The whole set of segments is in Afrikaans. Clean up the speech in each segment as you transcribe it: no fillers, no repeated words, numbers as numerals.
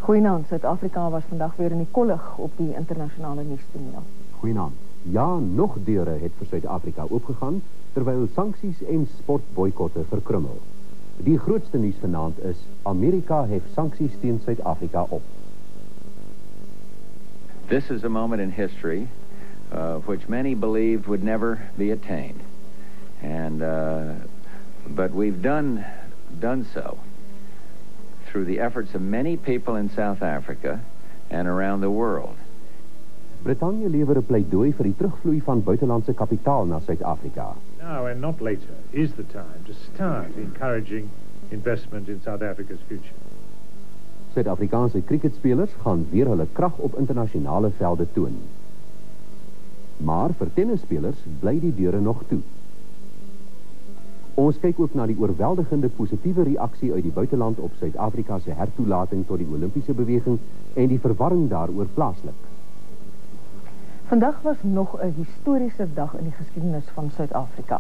Goeienaand, Suid-Afrika was vandag weer in die kollig op die internasionale nuustoneel. Goeienaand. Ja, nog deure het vir Suid-Afrika oopgegaan, terwyl sanksies en sportboykotte verkrummel. Die grootste nuus vanaand is, Amerika hef sanksies teen Suid-Afrika op. This is a moment in history which many believed would never be attained. But we've done so through the efforts of many people in South Africa and around the world. Brittanje lewer 'n pleidooi vir die terugvloei van buitelandse kapitaal na Suid-Afrika. Now and not later is the time to start encouraging investment in South Africa's future. Suid-Afrikaanse cricketspelers gaan weer hulle krag op internasionale velde toon. Maar vir tennisspelers bly die deure nog toe. Ons kyk ook na die oorweldigende positiewe reaksie uit die buiteland op Suid-Afrika se hertoelating tot die Olimpiese beweging en die verwarring daaroor plaaslik. Vandag was nog 'n historiese dag in die geskiedenis van Suid-Afrika.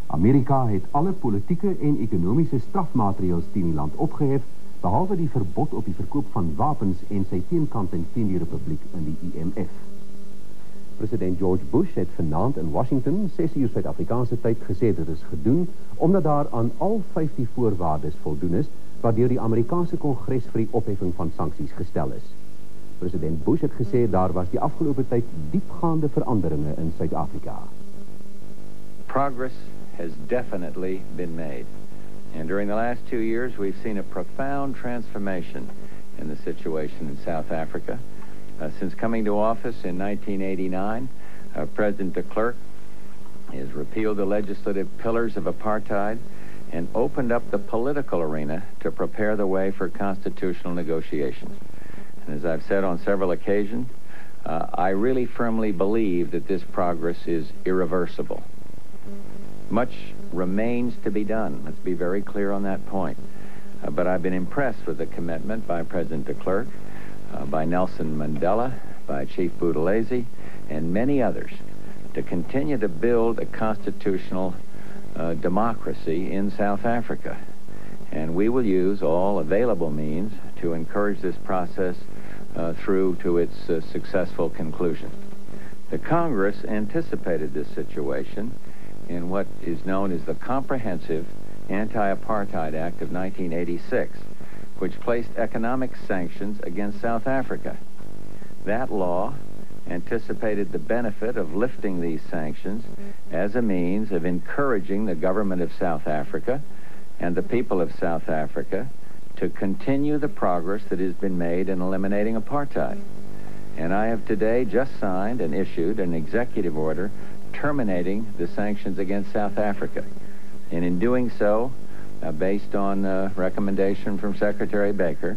Amerika het alle politieke en ekonomiese strafmaatreëls teen die land opgehef, behalwe die verbod op die verkoop van wapens en sy teenkanting teen die republiek in die IMF. President George Bush het vanaand in Washington 6 uur Suid-Afrikaanse tyd gesê dit is gedoen omdat daar aan al 15 voorwaardes voldoen is wat deur die Amerikaanse Kongres vir die opheffing van sanksies gestel is. President Bush het gesê daar was die afgelope tyd diepgaande veranderinge in Suid-Afrika. Progress has definitely been made. And during the last 2 years, we've seen a profound transformation in the situation in South Africa. Since coming to office in 1989, President de Klerk has repealed the legislative pillars of apartheid and opened up the political arena to prepare the way for constitutional negotiations. And as I've said on several occasions, I really firmly believe that this progress is irreversible. Much remains to be done. Let's be very clear on that point. But I've been impressed with the commitment by President de Klerk, by Nelson Mandela, by Chief Buthelezi, and many others to continue to build a constitutional democracy in South Africa. And we will use all available means to encourage this process through to its successful conclusion. The Congress anticipated this situation in what is known as the Comprehensive Anti-Apartheid Act of 1986, which placed economic sanctions against South Africa. That law anticipated the benefit of lifting these sanctions as a means of encouraging the government of South Africa and the people of South Africa to continue the progress that has been made in eliminating apartheid. And I have today just signed and issued an executive order terminating the sanctions against South Africa. And in doing so, based on recommendation from Secretary Baker,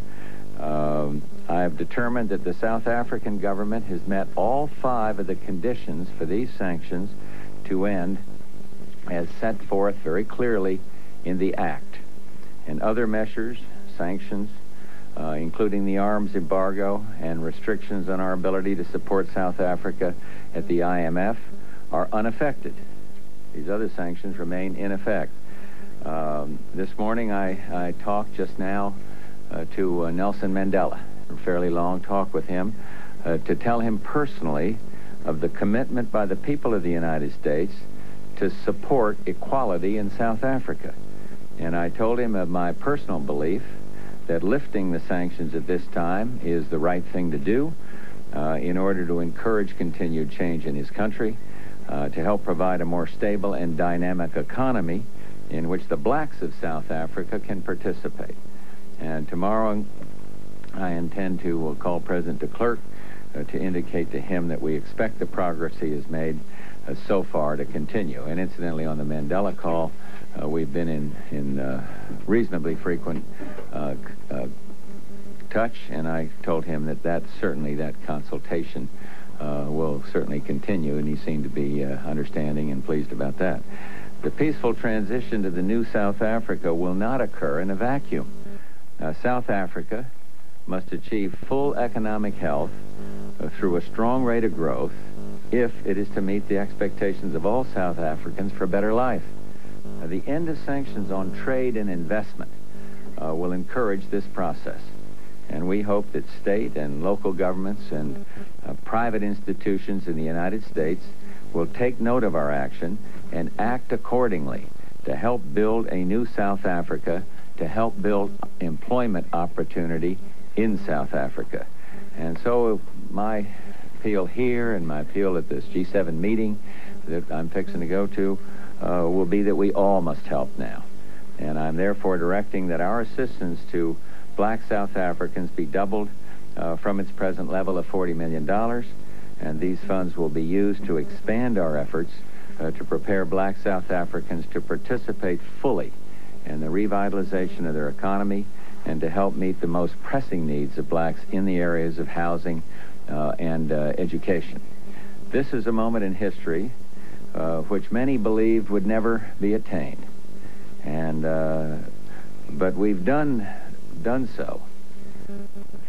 I have determined that the South African government has met all 5 of the conditions for these sanctions to end as set forth very clearly in the Act. And other measures, sanctions, including the arms embargo and restrictions on our ability to support South Africa at the IMF, are unaffected. These other sanctions remain in effect. This morning I talked just now to Nelson Mandela, a fairly long talk with him, to tell him personally of the commitment by the people of the United States to support equality in South Africa. And I told him of my personal belief that lifting the sanctions at this time is the right thing to do in order to encourage continued change in his country, to help provide a more stable and dynamic economy in which the blacks of South Africa can participate. And tomorrow I intend to call President de Klerk to indicate to him that we expect the progress he has made so far to continue. And incidentally, on the Mandela call, we've been in reasonably frequent touch, and I told him that certainly that consultation will certainly continue, and he seemed to be understanding and pleased about that. The peaceful transition to the new South Africa will not occur in a vacuum. South Africa must achieve full economic health through a strong rate of growth if it is to meet the expectations of all South Africans for better life. The end of sanctions on trade and investment will encourage this process. And we hope that state and local governments and private institutions in the United States will take note of our action and act accordingly to help build a new South Africa, to help build employment opportunity in South Africa. And so my appeal here and my appeal at this G7 meeting that I'm fixing to go to will be that we all must help now. And I'm therefore directing that our assistance to black South Africans be doubled from its present level of $40 million, and these funds will be used to expand our efforts to prepare black South Africans to participate fully in the revitalization of their economy and to help meet the most pressing needs of blacks in the areas of housing and education. This is a moment in history which many believed would never be attained. And but we've done so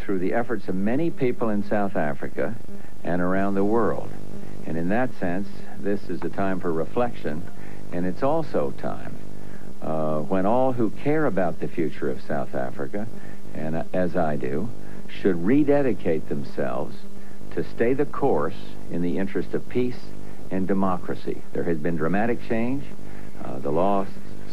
through the efforts of many people in South Africa and around the world. And in that sense, this is a time for reflection, and it's also time when all who care about the future of South Africa, and as I do, should rededicate themselves to stay the course in the interest of peace and democracy. There has been dramatic change. The law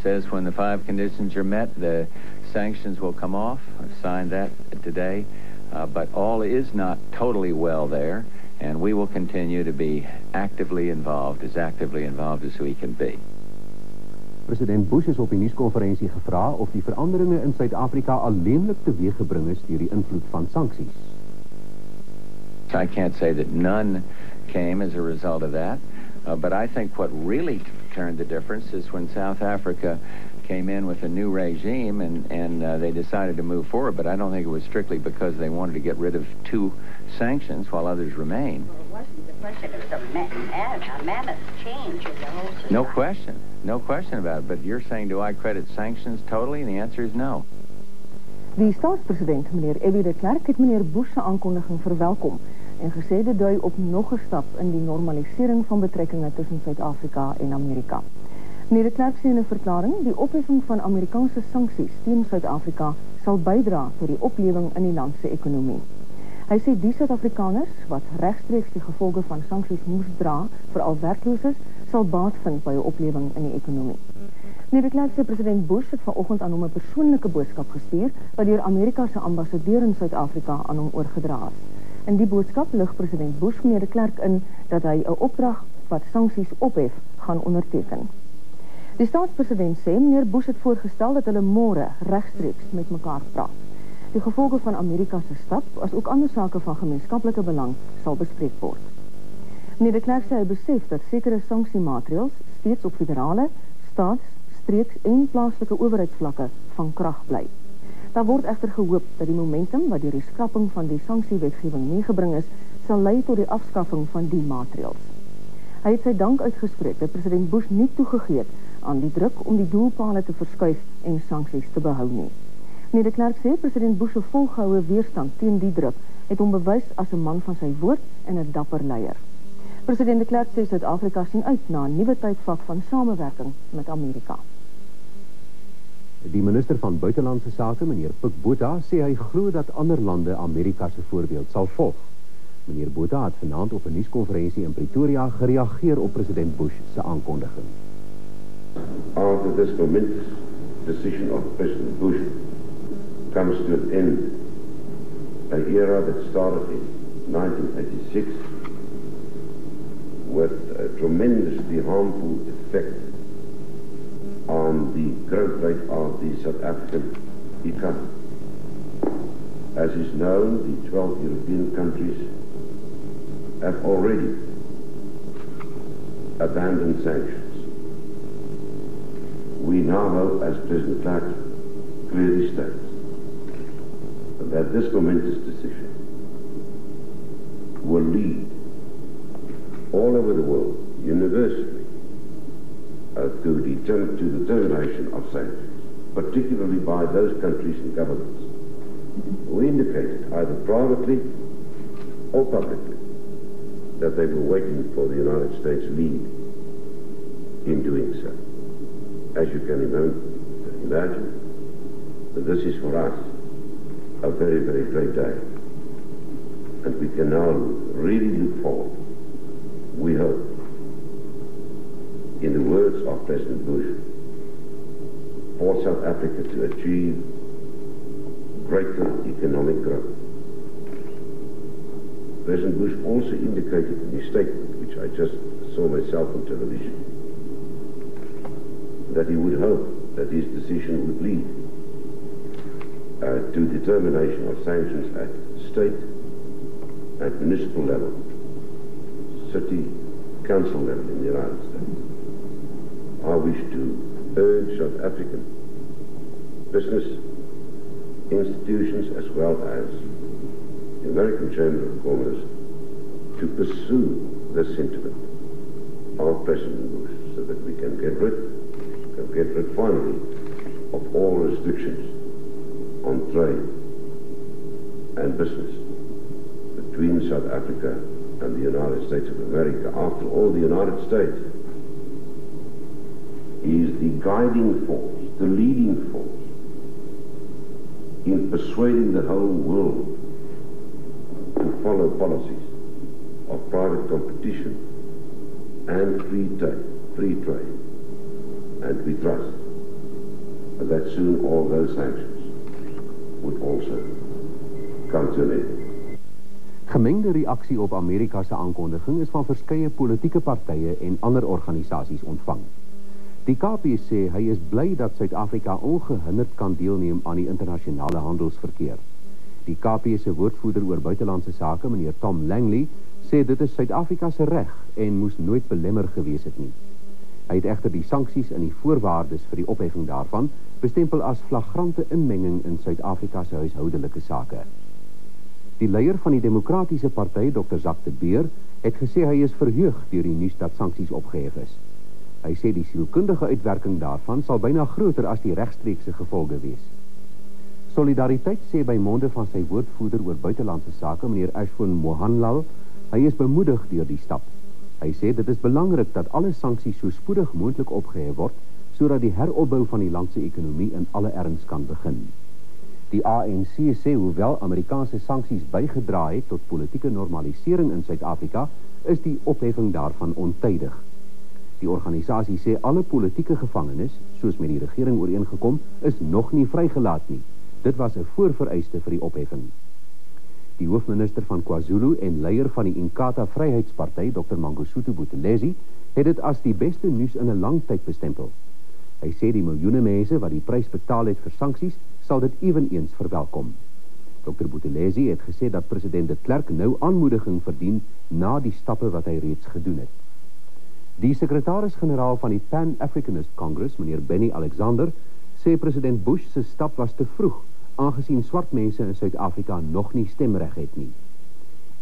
says when the 5 conditions are met, the sanctions will come off. I've signed that today. But all is not totally well there, and we will continue to be actively involved as we can be. President Bush is op die nuuskonferensie gevra of die veranderinge in Suid-Afrika alleenlik teweeggebring is deur die invloed van sanksies. I can't say that none came as a result of that, but I think what really turned the difference is when South Africa came in with a new regime and they decided to move forward, but I don't think it was strictly because they wanted to get rid of 2 sanctions while others remain. Well, it wasn't the question. It was a mammoth change in the whole society. No question about it. But you're saying, do I credit sanctions totally? And the answer is no. Die staatspresident, meneer F.W. de Klerk, het meneer Bush se aankondiging verwelkom en gesê dit dui op nog 'n stap in die normalisering van betrekkinge tussen Suid-Afrika en Amerika. Meneer de Klerk sê in 'n verklaring, die opheffing van Amerikaanse sanksies teen Suid-Afrika sal bydra tot die oplewing in die land se ekonomie. Hy sê die Suid-Afrikaners wat regstreeks die gevolge van sanksies moes dra, veral werklooses, sal baat vind by 'n oplewing in die ekonomie. Meneer de Klerk sê president Bush het vanoggend aan hom 'n persoonlike boodskap gestuur wat deur Amerika se ambassadeur in Suid-Afrika aan hom oorgedra is. In die boodskap lig president Bush meneer de Klerk in dat hy 'n opdrag wat sanksies ophef gaan onderteken. Die staatspresident sê meneer Bush het voorgestel dat hulle môre regstreeks met mekaar praat. Die gevolge van Amerika se stap, as ook ander sake van gemeenskaplike belang, sal bespreek word. Meneer de Klerk sê hy besef dat sekere sanksiemaatreëls steeds op federale, staats-, streeks- en plaaslike owerheidsvlakke van krag bly. Daar word egter gehoop dat die momentum wat deur die skrapping van die sanksiewetgewing meegebring is, sal lei tot die afskaffing van die maatreëls. Hy het sy dank uitgespreek dat president Bush nie toegegee het aan die druk om die doelpale te verskuif en sanksies te behou nie. Meneer de Klerk sê president Bush se volgehoue weerstand teen die druk het hom bewys as 'n man van sy woord en 'n dapper leier. President de Klerk sê Suid-Afrika sien uit na 'n nuwe tydvak van samewerking met Amerika. Die minister van Buitelandse Sake, meneer Pik Botha, sê hy glo dat ander lande Amerika se voorbeeld sal volg. Meneer Botha het vanaand op 'n nuuskonferensie in Pretoria gereageer op president Bush se aankondiging. After this momentous decision of President Bush comes to an end, an era that started in 1986 with a tremendously harmful effect on the growth rate of the South African economy. As is known, the 12 European countries have already abandoned sanctions. We now know, as President Clark clearly states, that this momentous decision will lead all over the world, universally, to the termination of sanctions, particularly by those countries and governments who indicated either privately or publicly that they were waiting for the United States lead in doing so. As you can imagine, this is for us a very, very great day. And we can now really look forward, we hope, in the words of President Bush, for South Africa to achieve greater economic growth. President Bush also indicated in his statement, which I just saw myself on television, that he would hope that his decision would lead to determination of sanctions at state and municipal level, city council level in the United States. I wish to urge South African business institutions as well as the American Chamber of Commerce to pursue the sentiment of President Bush so that we can get rid finally of all restrictions on trade and business between South Africa and the United States of America. After all, the United States is the guiding force, the leading force in persuading the whole world to follow policies of private competition and free trade. And we trust that soon all those sanctions would also come to an end. Gemengde reaksie op Amerika se aankondiging is van verskeie politieke partye en ander organisasies ontvang. Die KP sê hy is bly dat Suid-Afrika ongehinderd kan deelneem aan die internasionale handelsverkeer. Die KP se woordvoerder oor buitelandse sake, meneer Tom Langley, sê dit is Suid-Afrika se reg en moes nooit belemmer gewees het nie. Hy het egter die sanksies en die voorwaardes vir die opheffing daarvan bestempel as flagrante inmenging in Suid-Afrika se huishoudelike sake. Die leier van die Demokratiese Party, Dr. Zak de Beer, het gesê hy is verheug deur die nuus dat sanksies opgehef is. Hy sê die sielkundige uitwerking daarvan sal byna groter as die regstreekse gevolge wees. Solidariteit sê by monde van sy woordvoerder oor buitelandse sake, meneer Ashwin Mohanlal, hy is bemoedig deur die stap. Hy sê dit is belangrik dat alle sanksies so spoedig moontlik opgehef word, sodat die heropbou van die land se ekonomie in alle erns kan begin. Die ANC sê hoewel Amerikaanse sanksies bygedra het tot politieke normalisering in Suid-Afrika, is die opheffing daarvan ontydig. Die organisasie sê alle politieke gevangenes, soos met die regering ooreengekom, is nog nie vrygelaat nie. Dit was 'n voorvereiste vir die opheffing. Die hoofminister van KwaZulu en leier van die Inkatha Vryheidsparty, Dr. Mangosuthu Buthelezi, het dit as die beste nuus in 'n lang tyd bestempel. Hy sê die miljoene mense wat die prys betaal het vir sanksies, sal dit eweneens verwelkom. Dr. Buthelezi het gesê dat president de Klerk nou aanmoediging verdien na die stappe wat hy reeds gedoen het. Die sekretaris-generaal van die Pan-Africanist Congress, meneer Benny Alexander, sê president Bush se stap was te vroeg, aangesien swart mense in Suid-Afrika nog nie stemreg het nie.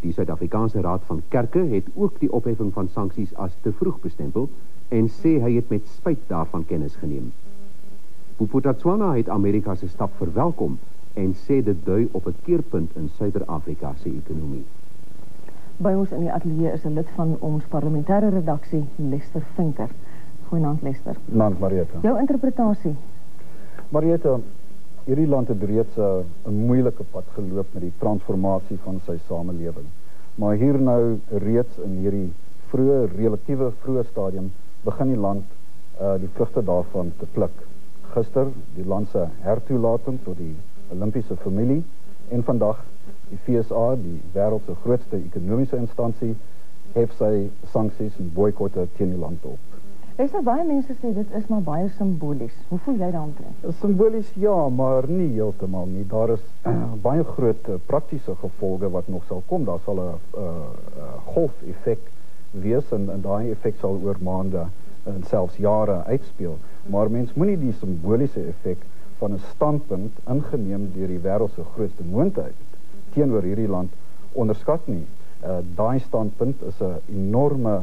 Die Suid-Afrikaanse Raad van Kerke het ook die opheffing van sanksies as te vroeg bestempel en sê hy het met spyt daarvan kennis geneem. Botswana het Amerika se stap verwelkom en sê dit dui op 'n keerpunt in Suider-Afrika se ekonomie. By ons in die ateljee is 'n lid van ons parlementêre redaksie, Lester Vinker. Goeienaand, Lester. Goeienaand, Marietta. Jou interpretasie? Marietta, hierdie land het reeds 'n moeilike pad geloop met die transformasie van sy samelewing. Maar hier nou reeds in hierdie relatieve vroeë stadium begin die land die vrugte daarvan te pluk. Gister die land se hertoelating tot die Olimpiese familie en vandag die FSA, die wêreld se grootste ekonomiese instansie, hef sy sanksies en boikotte teen die land op. Lester, baie mense sê dit is maar baie simbolies. Hoe voel jy daaromtrent? Simbolies ja, maar nie heeltemal nie. Daar is baie groot praktiese gevolge wat nog sal kom. Daar sal 'n golfeffek wees en daai effek sal oor maande en selfs jare uitspeel. Maar mens moenie die simboliese effek van 'n standpunt ingeneem deur die wêreld se grootste moondheid teenoor hierdie land onderskat nie. Daai standpunt is 'n enorme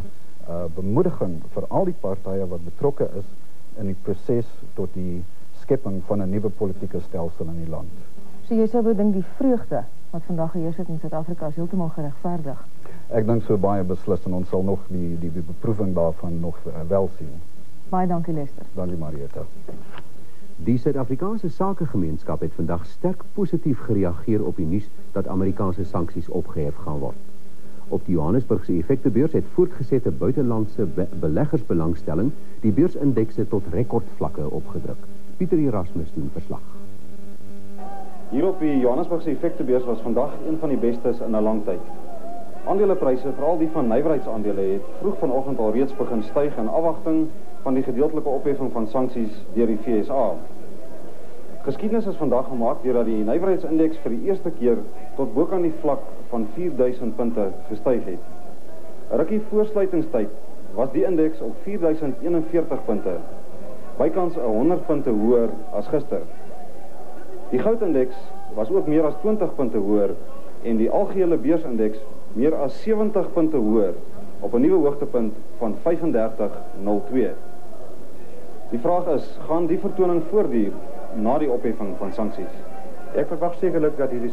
bemoediging vir al die partye wat betrokke is in die proses tot die skepping van 'n nuwe politieke stelsel in die land. So jy sou dink die vreugde wat vandag geheers het in Suid-Afrika is heeltemal geregverdig? Ek dink so baie beslis en ons sal nog die beproeving daarvan nog wel sien. Baie dankie Lester. Dankie Marietta. Die Suid-Afrikaanse sakegemeenskap het vandag sterk positief gereageer op die nuus dat Amerikaanse sanksies opgehef gaan word. Op die Johannesburgse effektebeurs het voortgesette buitelandse beleggersbelangstelling die beursindekse tot rekordvlakke opgedruk. Pieter Erasmus doen verslag. Hier op die Johannesburgse effektebeurs was vandag een van die bestes in 'n lang tyd. Aandelepryse, veral die van nywerheidsaandele, het vroeg vanoggend al reeds begin styg in afwagting van die gedeeltelike opheffing van sanksies deur die FSA. Geskiedenis is vandag gemaak deurdat die nywerheidsindeks vir die eerste keer tot bokant die vlak van 4000 punte gestyg het. 'n Rukkie voor sluitingstyd was die indeks op 4041 punte, bykans 100 punte hoër as gister. Die goudindeks was ook meer as 20 punte hoër en die algehele beursindeks meer as 70 punte hoër op 'n nuwe hoogtepunt van 35,02. Die vraag is, gaan die vertoning voortduur na die opheffing van sanksies? Ek verwag sekerlik dat hierdie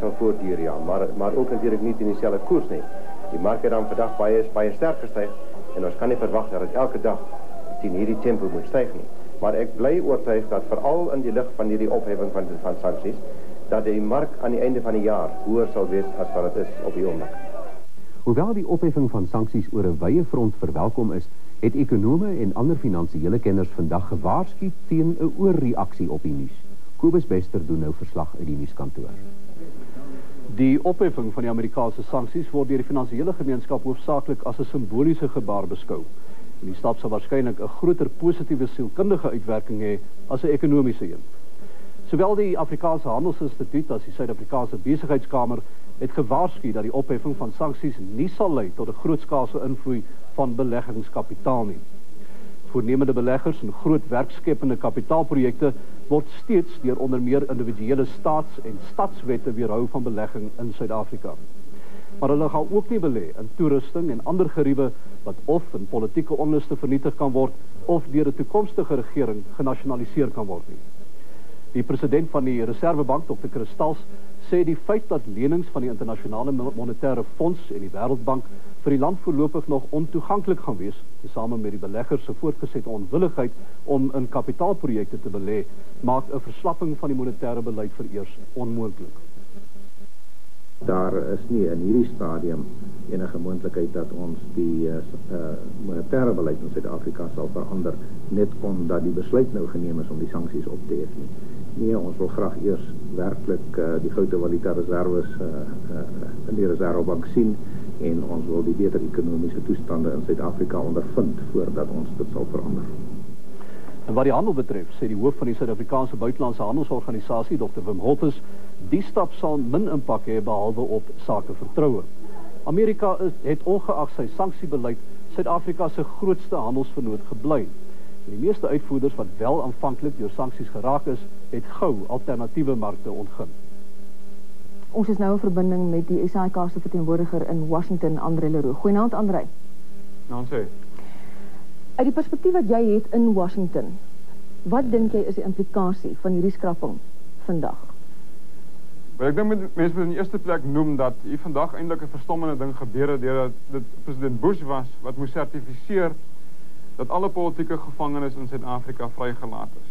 sal voortduur, ja, maar ook natuurlik nie in dieselfde koers nie. Die mark het dan vandag baie sterk gestyg en ons kan nie verwag dat dit elke dag teen hierdie tempo moet styg nie. Maar ek bly oortuig dat veral in die lig van hierdie opheffing van sanksies, dat die mark aan die einde van die jaar hoër sal wees as wat dit is op die oomblik. Hoewel die opheffing van sanksies oor 'n wye front verwelkom is, het ekonome en ander finansiële kenners vandag gewaarsku teen 'n oorreaksie op die nuus. Kobus Bester doen nou verslag uit die nuuskantoor. Die opheffing van die Amerikaanse sanksies word deur die finansiële gemeenskap hoofsaaklik as 'n simboliese gebaar beskou. En die stap sal waarskynlik 'n groter positiewe sielkundige uitwerking hê as 'n ekonomiese een. Sowel die Afrikaanse Handelsinstituut as die Suid-Afrikaanse Besigheidskamer het gewaarsku dat die opheffing van sanksies nie sal lei tot 'n grootskaalse invloei van beleggingskapitaal nie. Voornemende beleggers in groot werkskepende kapitaalprojekte word steeds deur onder meer individuele en stadswette weerhou van belegging in Suid-Afrika. Maar hulle gaan ook nie belê in toerusting en ander geriewe wat of in politieke onluste vernietig kan word of deur 'n toekomstige regering genasionaliseer kan word nie. Die president van die Reservebank, Dr. Kristals, sê die feit dat lenings van die Internasionale Monetaire Fonds en die Wêreldbank vir die land voorlopig nog ontoeganklik gaan wees, tesame met die beleggers se voortgesette onwilligheid om in kapitaalprojekte te belê, maak 'n verslapping van die monetêre beleid vereers onmoontlik. Daar is nie in hierdie stadium enige moontlikheid dat ons die monetêre beleid in Suid-Afrika sal verander, net omdat die besluit nou geneem is om die sanksies op te hef nie. Nee, ons wil graag eers werklik die goud en valuta reserves in die Reservebank sien en ons wil die beter ekonomiese toestande in Suid-Afrika ondervind voordat ons dit sal verander. En wat die handel betref, sê die hoof van die Suid-Afrikaanse Buitelandse Handelsorganisasie, Dr. Wim Holtes, die stap sal min impak hê behalwe op sakevertroue. Amerika het ongeag sy sanksiebeleid Suid-Afrika se grootste handelsvernoot gebly. En die meeste uitvoerders wat wel aanvanklik deur sanksies geraak is, het gou alternatiewe markte ontgin. Ons is nou in verbinding met die SAIK se verteenwoordiger in Washington, André Leroux. Goeienaand, André. Nou, sê. Uit die perspektief wat jy het in Washington, wat dink jy is die implikasie van hierdie skrapping vandag? Wel, ek dink mense moet in die eerste plek noem dat hier vandag eintlik 'n verstommende ding gebeur het deurdat dit president Bush was wat moes sertifiseer dat alle politieke gevangenes in Suid-Afrika vrygelaat is.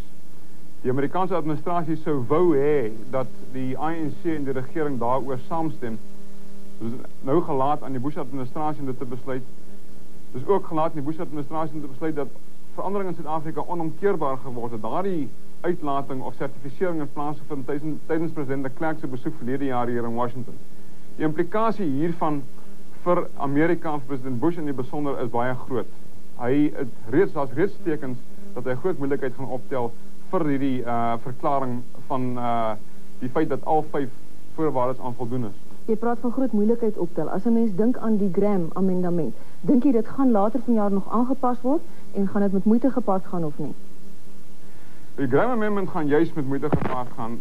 Die Amerikaanse administrasie sou wou hê dat die ANC en die regering daaroor saamstem. Dit is nou gelaat aan die Bush-administrasie om dit te besluit. Dit is ook gelaat aan die Bush-administrasie om te besluit dat verandering in Suid-Afrika onomkeerbaar geword het. Daardie uitlating of sertifisering in plaasgevind tydens president de Klerk se besoek verlede jaar hier in Washington. Die implikasie hiervan vir Amerika en vir president Bush in die besonder is baie groot. Daar's reeds tekens dat hy groot moeilikheid gaan optel vir hierdie verklaring van die feit dat al 5 voorwaardes aan voldoen is. Jy praat van groot moeilikheid optel. As 'n mens dink aan die Graham-amendement, dink jy dit gaan later vanjaar nog aangepas word en gaan dit met moeite gepaard gaan of nie? Die Graham-amendement gaan juist met moeite gepaard gaan.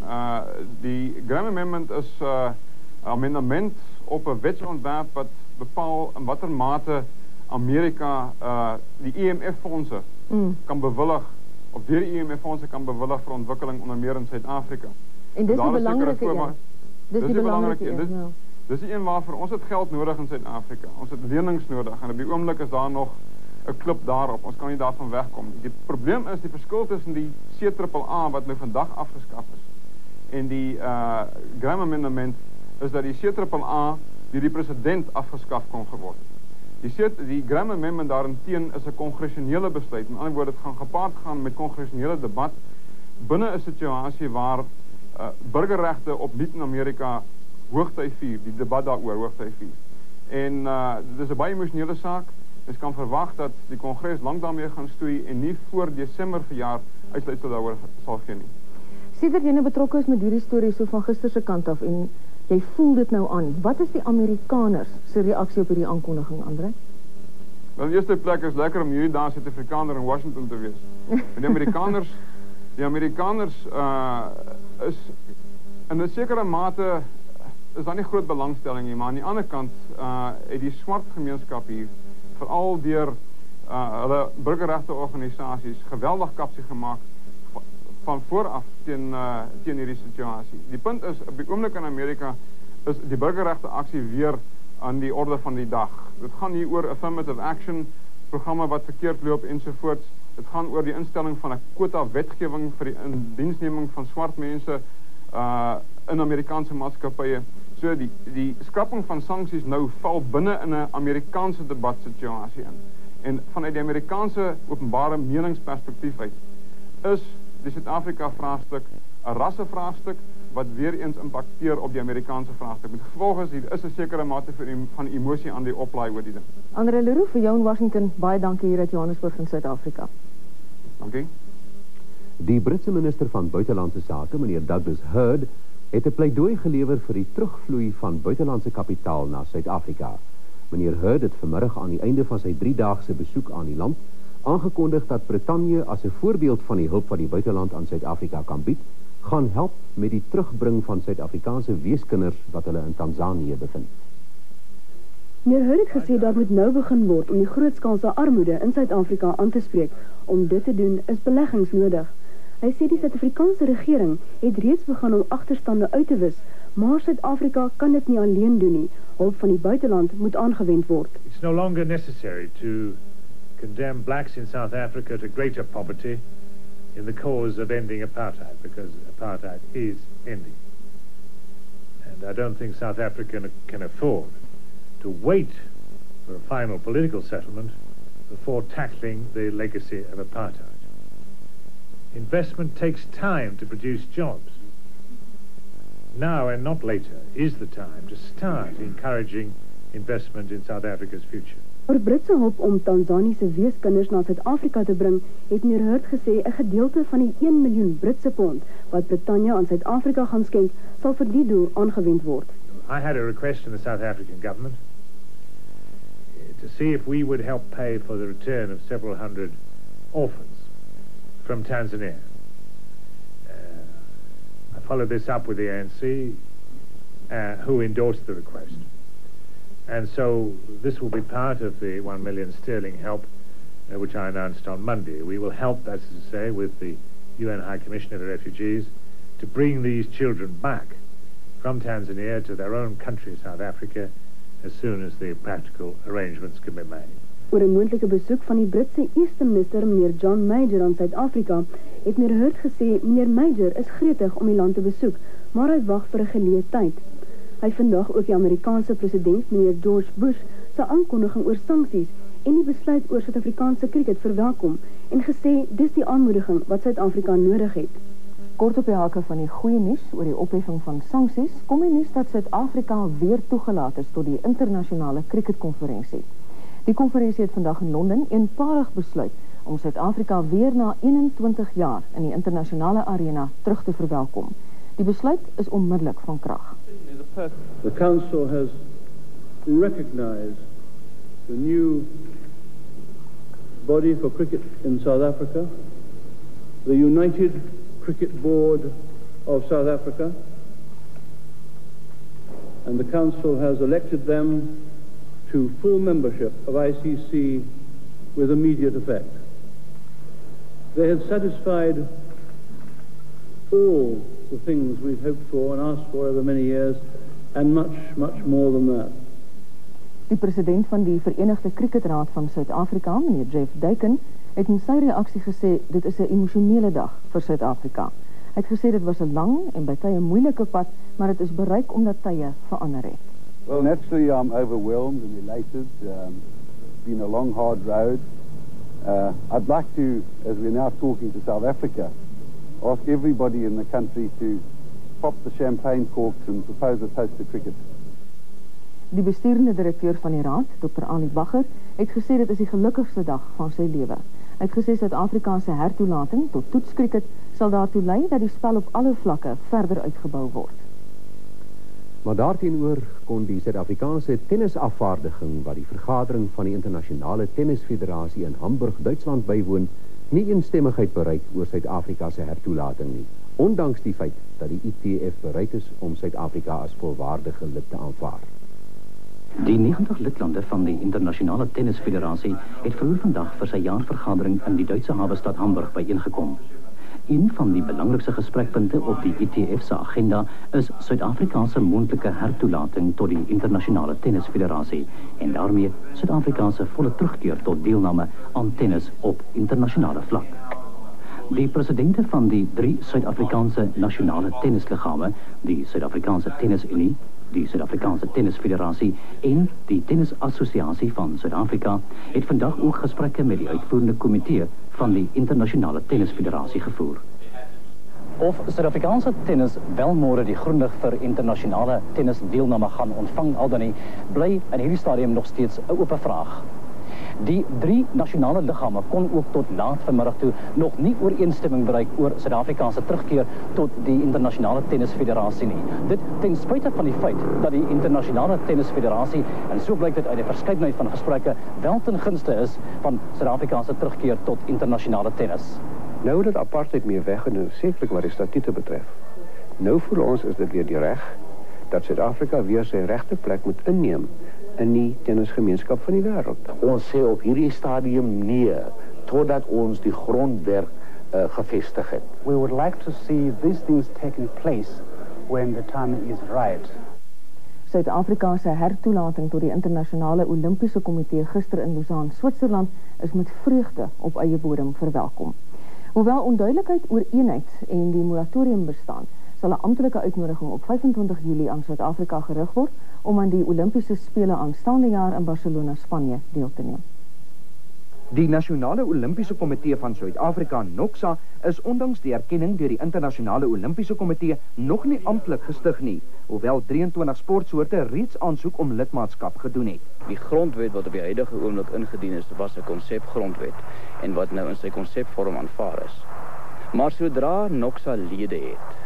Die Graham-amendement is 'n amendement op 'n wetsontwerp wat bepaal in watter mate Amerika die IMF-fondse kan bewillig, of deur die IMF-fondse kan bewillig vir ontwikkeling onder meer in Suid-Afrika. En dis 'n belangrike een. Dis die belangrike een, ja. Dis die een waarvoor ons het geld nodig in Suid-Afrika. Ons het lenings nodig en op die oomblik is daar nog 'n klip daarop. Ons kan nie daarvan wegkom nie. Die probleem is die verskil tussen die CAAA wat nou vandag afgeskaf is en die Graham Amendment is dat die CAAA deur die president afgeskaf kon geword het. Die Graham Amendment daarteen is 'n kongressionele besluit. Met ander woorde, dit gaan gepaard gaan met kongressionele debat binne 'n situasie waar burgerregte opnuut in Amerika hoogtyd vier, die debat daaroor hoogtyd vier. En dit is 'n baie emosionele saak. Ons kan verwag dat die Kongres lank daarmee gaan stoei en nie voor Desember verjaar uitsluitsel daaroor sal gee nie. Sedert jy nou betrokke is met hierdie storie so van gister se kant af en jy voel dit nou aan, wat is die Amerikaners se reaksie op hierdie aankondiging, Andre? Wel, in die eerste plek is lekker om hierdie dae Suid-Afrikaner in Washington te wees. En die Amerikaners is in 'n sekere mate is daar nie groot belangstelling nie, maar aan die ander kant het die swart gemeenskap hier veral deur hulle burgerregte organisasies geweldig kapsie gemaak van vooraf teen hierdie situasie. Die punt is, op die oomblik in Amerika is die burgerregte aksie weer aan die orde van die dag. Dit gaan hier oor affirmative action, programme wat verkeerd loop ensovoorts. Dit gaan oor die instelling van 'n quota wetgewing vir die indiensneming van swart mense in Amerikaanse maatskappye. So die skrapping van sanksies nou val binne in 'n Amerikaanse debatsituasie in. En vanuit die Amerikaanse openbare meningsperspektief uit is die Suid-Afrika vraagstuk 'n rassevraagstuk wat weer eens impakteer op die Amerikaanse vraagstuk. Met gevolg is hier is 'n sekere mate van emosie aan die oplaai oor die ding. Andre Leroux vir jou in Washington, baie dankie hier uit Johannesburg in Suid-Afrika. Dankie. Die Britse minister van Buitelandse Sake, meneer Douglas Hurd, het 'n pleidooi gelewer vir die terugvloei van buitelandse kapitaal na Suid-Afrika. Meneer Hurd het vanmiddag aan die einde van sy 3-daagse besoek aan die land aangekondig dat Brittanje as 'n voorbeeld van die hulp wat die buiteland aan Suid-Afrika kan bied, gaan help met die terugbring van Suid-Afrikaanse weeskinders wat hulle in Tanzanië bevind. Meneer Hurd het gesê dat moet nou begin word om die grootskaalse armoede in Suid-Afrika aan te spreek. Om dit te doen is beleggings nodig. Hy sê die Suid-Afrikaanse regering het reeds begin om agterstande uit te wis, maar Suid-Afrika kan dit nie alleen doen nie. Hulp van die buiteland moet aangewend word. It's no longer necessary to condemn blacks in South Africa to greater poverty in the cause of ending apartheid, because apartheid is ending. And I don't think South Africa can afford to wait for a final political settlement before tackling the legacy of apartheid. Investment takes time to produce jobs. Now and not later is the time to start encouraging investment in South Africa's future. Oor Britse hulp om Tanzaniese weeskinders na Suid-Afrika te bring, het meneer Hurd gesê 'n gedeelte van die 1 miljoen Britse pond wat Brittanje aan Suid-Afrika gaan skenk, sal vir die doel aangewend word. I had a request from the South African government to see if we would help pay for the return of several hundred orphans from Tanzania. I followed this up with the ANC, who endorsed the request. And so this will be part of the 1 million sterling help, which I announced on Monday. We will help, that's to say, with the UN High Commissioner for Refugees, to bring these children back from Tanzania to their own country, South Africa, as soon as the practical arrangements can be made. Oor 'n moontlike besoek van die Britse eerste minister, meneer John Major, aan Suid-Afrika, het meneer Hurd gesê, meneer Major is gretig om die land te besoek, maar hy wag vir 'n geleë tyd. Hy vandag ook die Amerikaanse president, meneer George Bush, sy aankondiging oor sanksies en die besluit oor Suid-Afrikaanse kriket verwelkom en gesê dis die aanmoediging wat Suid-Afrika nodig het. Kort op die hake van die goeie nuus oor die opheffing van sanksies, kom die nuus dat Suid-Afrika weer toegelaat is tot die internasionale kriketkonferensie. Die konferensie het vandag in Londen eenparig besluit om Suid-Afrika weer na 21 jaar in die internasionale arena terug te verwelkom. Die besluit is onmiddellik van krag. The Council has recognized the new body for cricket in South Africa, the United Cricket Board of South Africa, and the Council has elected them to full membership of ICC with immediate effect. They had satisfied all the things we've hoped for and asked for over many years, and much, much more than that. Die president van die Verenigde Cricketraad van Suid-Afrika, meneer Jeff Duiken, het in sy reaksie gesê dit is 'n emosionele dag vir Suid-Afrika. Hy het gesê dit was 'n lang en by tye moeilike pad, maar dit is bereik omdat tye verander het. Well, naturally I'm overwhelmed and elated. It's been a long, hard road. I'd like to, as we're now talking to South Africa, ask everybody in the country to pop the champagne corks and propose a toast to cricket. Die besturende direkteur van die raad, Dr. Ali Bagger, het gesê dit is die gelukkigste dag van sy lewe. Hy het gesê Suid-Afrika se hertoelating tot toetskriket sal daartoe lei dat die spel op alle vlakke verder uitgebou word. Maar daarteenoor kon die Suid-Afrikaanse tennisafvaardiging wat die vergadering van die internasionale tennisfederasie in Hamburg, Duitsland bywoon, nie eensstemmigheid bereik oor Suid-Afrika se hertoelating nie, ondanks die feit dat die ITF bereid is om Suid-Afrika as volwaardige lid te aanvaar. Die 90 lidlande van die internasionale tennisfederasie het vroeër vandag vir sy jaarvergadering in die Duitse havenstad Hamburg byeengekom. Een van die belangrikste gesprekpunte op die ITF se agenda is Suid-Afrika se moontlike hertoelating tot die internasionale tennisfederasie en daarmee Suid-Afrika se volle terugkeer tot deelname aan tennis op internasionale vlak. Die presidente van die 3 Suid-Afrikaanse nasionale tennisliggame, die Suid-Afrikaanse Tennisunie, die Suid-Afrikaanse Tennisfederasie en die Tennisassosiasie van Suid-Afrika, het vandag ook gesprekke met die uitvoerende komitee van die internasionale tennisfederasie gevoer. Of Suid-Afrikaanse tennis wel môre die groen lig vir internasionale tennisdeelname gaan ontvang al dan nie, bly in hierdie stadium nog steeds 'n oop vraag. Die 3 nasionale liggame kon ook tot laat vanmiddag toe nog nie ooreenstemming bereik oor Suid-Afrika se terugkeer tot die internasionale tennisfederasie nie. Dit ten spyte van die feit dat die internasionale tennisfederasie, en so blyk dit uit 'n verskeidenheid van gesprekke, wel ten gunste is van Suid-Afrika se terugkeer tot internasionale tennis. Nou dat apartheid meer weggeneem, sekerlik wat die statute betref. Nou vir ons is dit weer die reg dat Suid-Afrika weer sy regte plek moet inneem in die tennisgemeenskap van die wêreld. Ons sê op hierdie stadium nee, totdat ons die grondwerk gevestig het. We would like to see these things taking place when the time is right. Suid-Afrika se hertoelating tot die internasionale Olimpiese komitee gister in Lausanne, Switserland, is met vreugde op eie bodem verwelkom. Hoewel onduidelikheid oor eenheid en die moratorium bestaan, sal 'n amptelike uitnodiging op 25 Julie aan Suid-Afrika gerig word om aan die Olimpiese Spele aanstaande jaar in Barcelona, Spanje, deel te neem. Die Nasionale Olimpiese Komitee van Suid-Afrika, NOXA, is ondanks die erkenning deur die Internasionale Olimpiese Komitee nog nie amptelik gestig nie, hoewel 23 sportsoorte reeds aansoek om lidmaatskap gedoen het. Die grondwet wat op die huidige oomblik ingedien is, was 'n konsepgrondwet en wat nou in sy konsepvorm aanvaar is. Maar sodra NOXA lede het,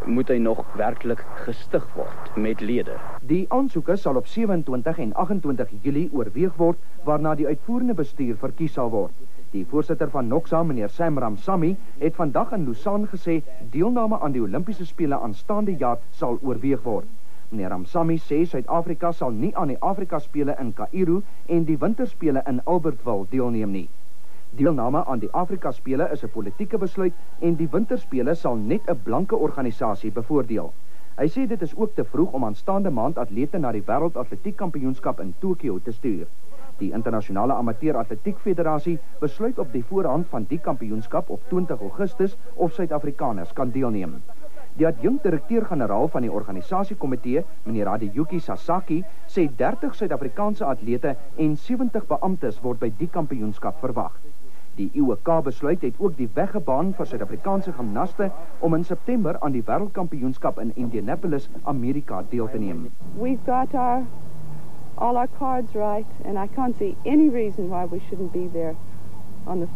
moet hy nog werklik gestig word met lede. Die aansoeke sal op 27 en 28 Julie oorweeg word, waarna die uitvoerende bestuur verkies sal word. Die voorsitter van NOXA, meneer Sam Ramsamy, het vandag in Lausanne gesê deelname aan die Olimpiese Spele aanstaande jaar sal oorweeg word. Meneer Ramsamy sê Suid-Afrika sal nie aan die Afrika Spele in Kaïro en die Winterspele in Albertville deelneem nie. Deelname aan die Afrika Spele is 'n politieke besluit en die Winterspele sal net 'n blanke organisasie bevoordeel. Hy sê dit is ook te vroeg om aanstaande maand atlete na die Wêreldatletiekkampioenskap in Tokio te stuur. Die Internasionale Amateur Atletiek Federasie besluit op die voorhand van die kampioenskap op 20 Augustus of Suid-Afrikaners kan deelneem. Die adjunkt-direkteur-generaal van die organisasiekomitee, meneer Adeyuki Sasaki, sê 30 Suid-Afrikaanse atlete en 70 beamptes word by die kampioenskap verwag. Die IOK besluit het ook die weg gebaan vir Suid-Afrikaanse gimnaste om in September aan die wêreldkampioenskap in Indianapolis, Amerika deel te neem. We've got all our cards right and I can't see any reason why we shouldn't be there on the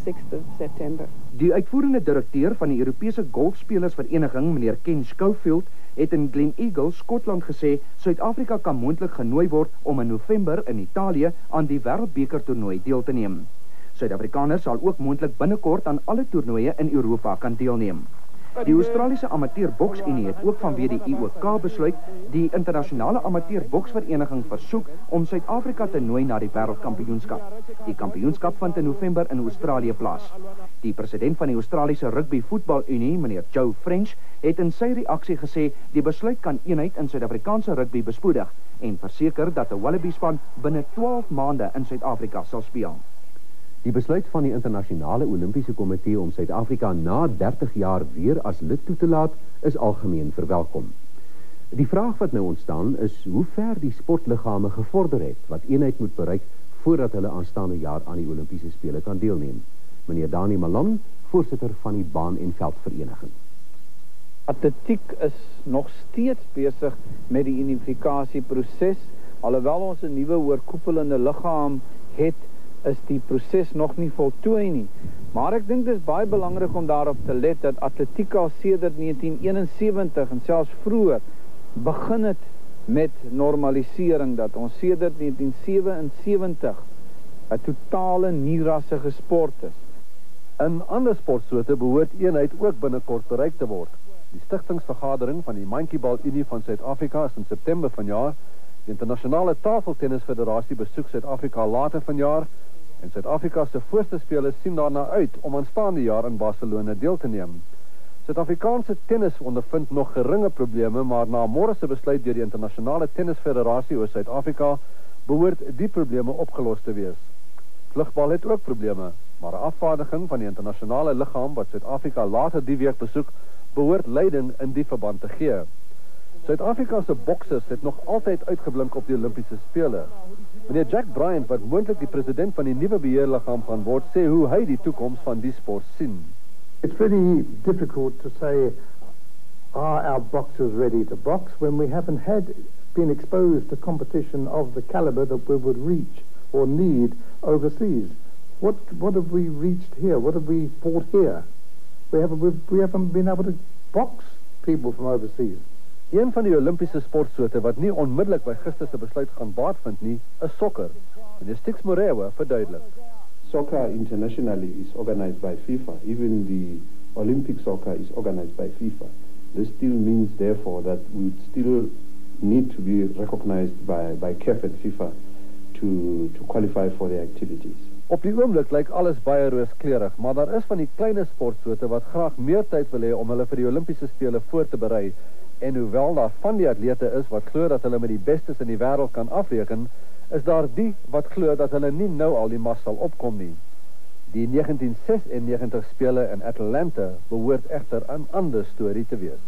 6th of September. Die uitvoerende direkteur van die Europese Golfspelersvereniging, meneer Ken Schofield, het in Glen Eagle, Skotland gesê Suid-Afrika kan moontlik genooi word om in November in Italië aan die Wêreldbeker toernooi deel te neem. Suid-Afrikaners sal ook moontlik binnekort aan alle toernooie in Europa kan deelneem. Die Australiese Amateurboks-Unie het ook vanweë die IOK besluit die internasionale amateurboksvereniging versoek om Suid-Afrika te nooi na die wêreldkampioenskap. Die kampioenskap vind in November in Australië plaas. Die president van die Australiese Rugby Voetbal-Unie, meneer Joe French, het in sy reaksie gesê die besluit kan eenheid in Suid-Afrikaanse rugby bespoedig en verseker dat 'n Wallaby-span binne 12 maande in Suid-Afrika sal speel. Die besluit van die Internasionale Olimpiese Komitee om Suid-Afrika na 30 jaar weer as lid toe te laat, is algemeen verwelkom. Die vraag wat nou ontstaan is hoe ver die sportliggame gevorder het, wat eenheid moet bereik voordat hulle aanstaande jaar aan die Olimpiese Spele kan deelneem. Meneer Dani Malan, voorsitter van die Baan- en Veldvereniging. Atletiek is nog steeds besig met die unifikasieproses. Alhoewel ons 'n nuwe oorkoepelende liggaam het, is die proses nog nie voltooi nie. Maar ek dink dit is baie belangrik om daarop te let dat atletiek al sedert 1971 en selfs vroeër begin het met normalisering, dat ons sedert 1977 'n totale nie-rassige sport is. In ander sportsoorte behoort eenheid ook binnekort bereik te word. Die stigtingsvergadering van die Monkey-Ball Unie van Suid-Afrika is in September vanjaar. Die Internasionale Tafeltennisfederasie besoek Suid-Afrika later vanjaar en Suid-Afrika se voorste spelers sien daarna uit om aanstaande jaar in Barcelona deel te neem. Suid-Afrikaanse tennis ondervind nog geringe probleme, maar na môre se besluit deur die Internasionale Tennisfederasie oor Suid-Afrika behoort die probleme opgelos te wees. Vlugbal het ook probleme, maar 'n afvaardiging van die internasionale liggaam wat Suid-Afrika later die week besoek, behoort leiding in die verband te gee. Suid-Afrika se boksers het nog altyd uitgeblink op die Olimpiese Spele. Meneer Jack Bryant, wat moontlik die president van die nuwe beheerliggaam gaan word, sê hoe hy die toekoms van die sport sien. It's very difficult to say, are our boxers ready to box when we haven't been exposed to competition of the caliber that we would reach or need overseas. What have we reached here? What have we fought here? We haven't been able to box people from overseas. Een van die Olimpiese sportsoorte wat nie onmiddellik by gister se besluit gaan baat vind nie, is sokker. Meneer Stix Morewa verduidelik. Soccer internationally is organized by FIFA. Even the Olympic soccer is organized by FIFA. This still means, therefore, that we would still need to be recognized by CAF and FIFA to qualify for the activities. Op die oomblik lyk alles baie rooskleurig, maar daar is van die kleine sportsoorte wat graag meer tyd wil hê om hulle vir die Olimpiese Spele voor te berei. En hoewel daar van die atlete is wat glo dat hulle met die bestes in die wêreld kan afreken, is daar die wat glo dat hulle nie nou al die mas sal opkom nie. Die 1996 Spele in Atlanta behoort egter 'n ander storie te wees.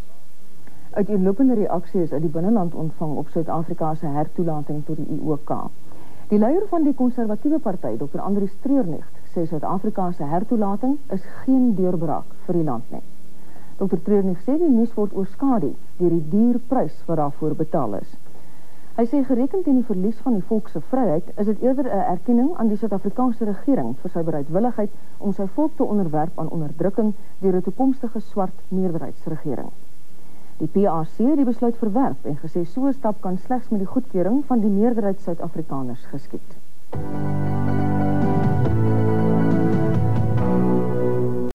Uiteenlopende reaksie is uit die binneland ontvang op Suid-Afrika se hertoelating tot die IOK. Die leier van die konservatiewe party, Dr. Andries Treurnig, sê Suid-Afrika se hertoelating is geen deurbraak vir die land nie. Dr. Treurnig sê die nuus word oorskadu deur die duur prys wat daarvoor betaal is. Hy sê gerekend teen die verlies van die volk se vryheid is dit eerder 'n erkenning aan die Suid-Afrikaanse regering vir sy bereidwilligheid om sy volk te onderwerp aan onderdrukking deur 'n toekomstige swart meerderheidsregering. Die PAC het die besluit verwerp en gesê so 'n stap kan slegs met die goedkeuring van die meerderheid Suid-Afrikaners geskied.